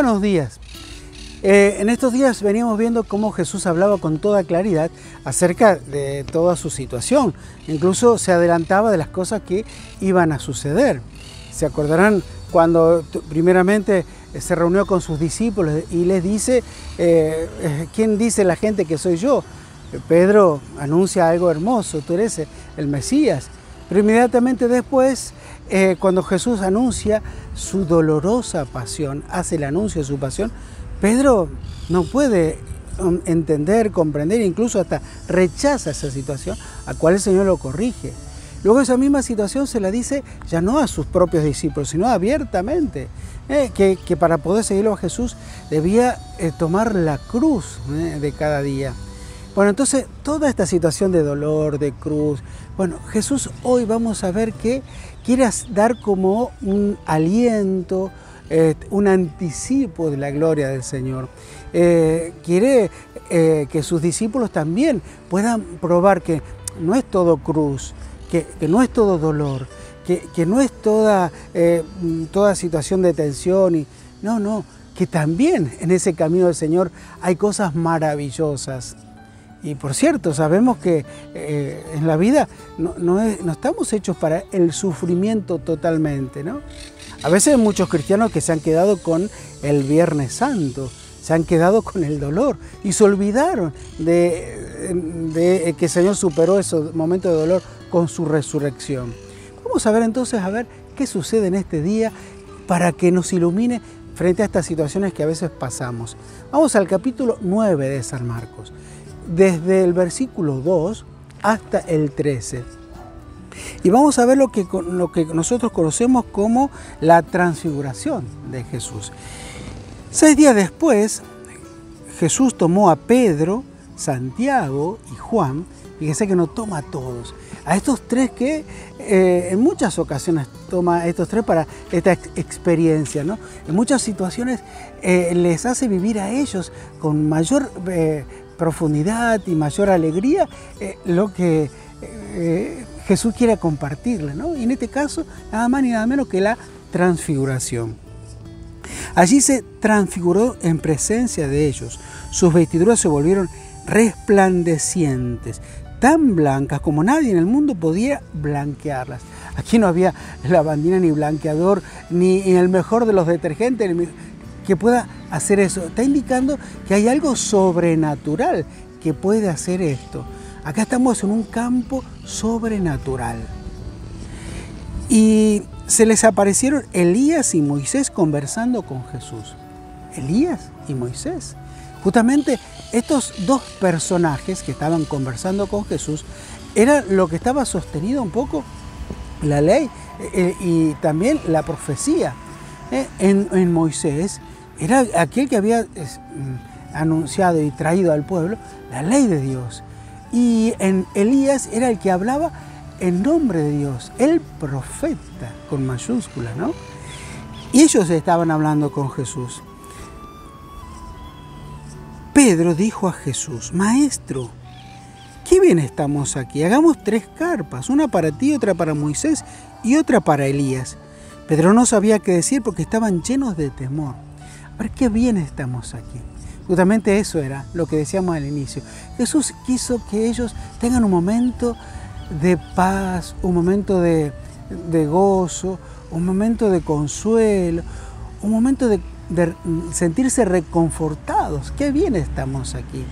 Buenos días. En estos días veníamos viendo cómo Jesús hablaba con toda claridad acerca de toda su situación. Incluso se adelantaba de las cosas que iban a suceder. Se acordarán cuando primeramente se reunió con sus discípulos y les dice, ¿quién dice la gente que soy yo? Pedro anuncia algo hermoso, tú eres el Mesías. Pero inmediatamente después, cuando Jesús anuncia su dolorosa pasión, hace el anuncio de su pasión, Pedro no puede entender, comprender, incluso hasta rechaza esa situación, a cual el Señor lo corrige. Luego esa misma situación se la dice ya no a sus propios discípulos, sino abiertamente, que para poder seguirlo a Jesús debía tomar la cruz de cada día. Bueno, entonces toda esta situación de dolor, de cruz, bueno, Jesús hoy vamos a ver que quiere dar como un aliento, un anticipo de la gloria del Señor. Quiere que sus discípulos también puedan probar que no es todo cruz, que no es todo dolor, que no es toda situación de tensión. No, que también en ese camino del Señor hay cosas maravillosas. Y por cierto, sabemos que en la vida no estamos hechos para el sufrimiento totalmente, ¿no? A veces hay muchos cristianos que se han quedado con el Viernes Santo, se han quedado con el dolor y se olvidaron de que el Señor superó esos momentos de dolor con su resurrección. Vamos a ver entonces qué sucede en este día para que nos ilumine frente a estas situaciones que a veces pasamos. Vamos al capítulo 9 de San Marcos, desde el versículo 2 hasta el 13. Y vamos a ver lo que nosotros conocemos como la transfiguración de Jesús. 6 días después, Jesús tomó a Pedro, Santiago y Juan, fíjense que no toma a todos, a estos tres que en muchas ocasiones toma a estos tres para esta experiencia, ¿no? En muchas situaciones les hace vivir a ellos con mayor profundidad y mayor alegría lo que Jesús quiere compartirle, ¿no? Y en este caso, nada más ni nada menos que la transfiguración. Allí se transfiguró en presencia de ellos. Sus vestiduras se volvieron resplandecientes, tan blancas como nadie en el mundo podía blanquearlas. Aquí no había lavandina ni blanqueador, ni el mejor de los detergentes que pueda hacer eso. Está indicando que hay algo sobrenatural que puede hacer esto. Acá estamos en un campo sobrenatural. Y se les aparecieron Elías y Moisés conversando con Jesús. Elías y Moisés. Justamente estos dos personajes que estaban conversando con Jesús era lo que estaba sostenido un poco la ley y también la profecía. En Moisés era aquel que había anunciado y traído al pueblo la ley de Dios. Y en Elías era el que hablaba en nombre de Dios, el profeta con mayúsculas, ¿no? Y ellos estaban hablando con Jesús. Pedro dijo a Jesús: Maestro, qué bien estamos aquí, hagamos 3 carpas, una para ti, otra para Moisés y otra para Elías. Pedro no sabía qué decir porque estaban llenos de temor. A ver, qué bien estamos aquí. Justamente eso era lo que decíamos al inicio. Jesús quiso que ellos tengan un momento de paz, un momento de gozo, un momento de consuelo, un momento de sentirse reconfortados. Qué bien estamos aquí.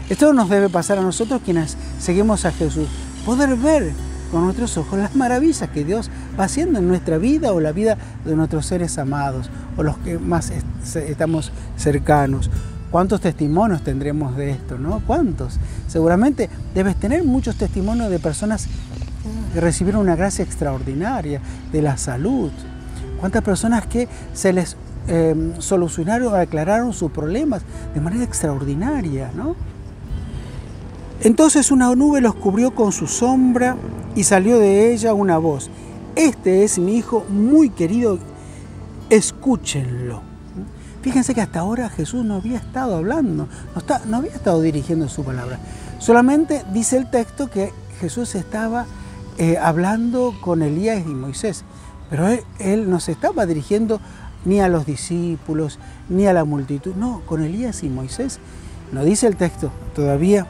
Esto nos debe pasar a nosotros quienes seguimos a Jesús. Poder ver con nuestros ojos las maravillas que Dios va haciendo en nuestra vida o la vida de nuestros seres amados o los que más estamos cercanos. ¿Cuántos testimonios tendremos de esto, no? ¿Cuántos? Seguramente debes tener muchos testimonios de personas que recibieron una gracia extraordinaria de la salud. ¿Cuántas personas que se les solucionaron o aclararon sus problemas de manera extraordinaria, ¿no? Entonces una nube los cubrió con su sombra y salió de ella una voz: Este es mi Hijo muy querido, escúchenlo. Fíjense que hasta ahora Jesús no había estado hablando, no había estado dirigiendo su palabra. Solamente dice el texto que Jesús estaba hablando con Elías y Moisés, pero él nos estaba dirigiendo ni a los discípulos, ni a la multitud. No, con Elías y Moisés. No dice el texto todavía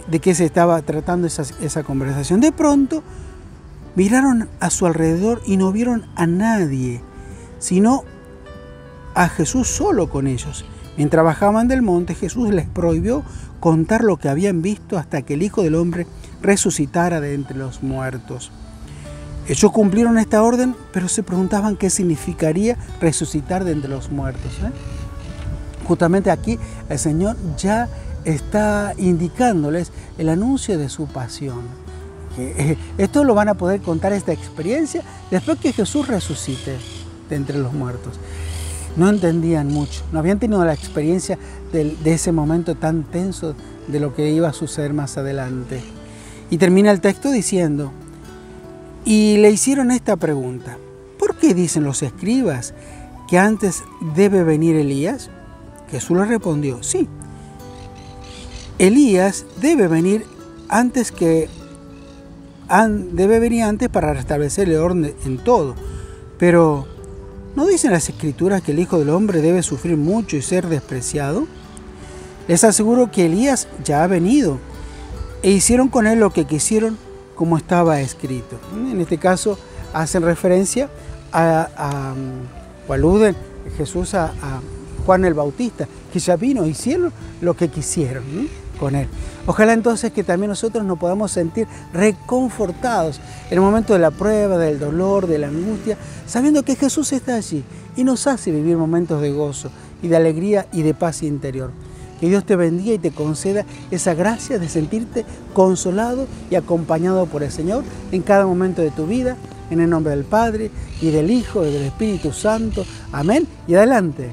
de qué se estaba tratando esa conversación. De pronto miraron a su alrededor y no vieron a nadie, sino a Jesús solo con ellos. Mientras bajaban del monte, Jesús les prohibió contar lo que habían visto hasta que el Hijo del Hombre resucitara de entre los muertos. Ellos cumplieron esta orden, pero se preguntaban qué significaría resucitar de entre los muertos. Justamente aquí el Señor ya está indicándoles el anuncio de su pasión. Esto lo van a poder contar, esta experiencia, después que Jesús resucite de entre los muertos. No entendían mucho, no habían tenido la experiencia de ese momento tan tenso de lo que iba a suceder más adelante. Y termina el texto diciendo, y le hicieron esta pregunta: ¿por qué dicen los escribas que antes debe venir Elías? Jesús les respondió, sí, Elías debe venir antes para restablecer el orden en todo. Pero ¿no dicen las Escrituras que el Hijo del Hombre debe sufrir mucho y ser despreciado? Les aseguro que Elías ya ha venido e hicieron con él lo que quisieron, como estaba escrito. En este caso hacen referencia o aluden Jesús a Juan el Bautista, que ya vino, hicieron lo que quisieron con él. Ojalá entonces que también nosotros nos podamos sentir reconfortados en el momento de la prueba, del dolor, de la angustia, sabiendo que Jesús está allí y nos hace vivir momentos de gozo y de alegría y de paz interior. Que Dios te bendiga y te conceda esa gracia de sentirte consolado y acompañado por el Señor en cada momento de tu vida, en el nombre del Padre y del Hijo y del Espíritu Santo. Amén. Y adelante.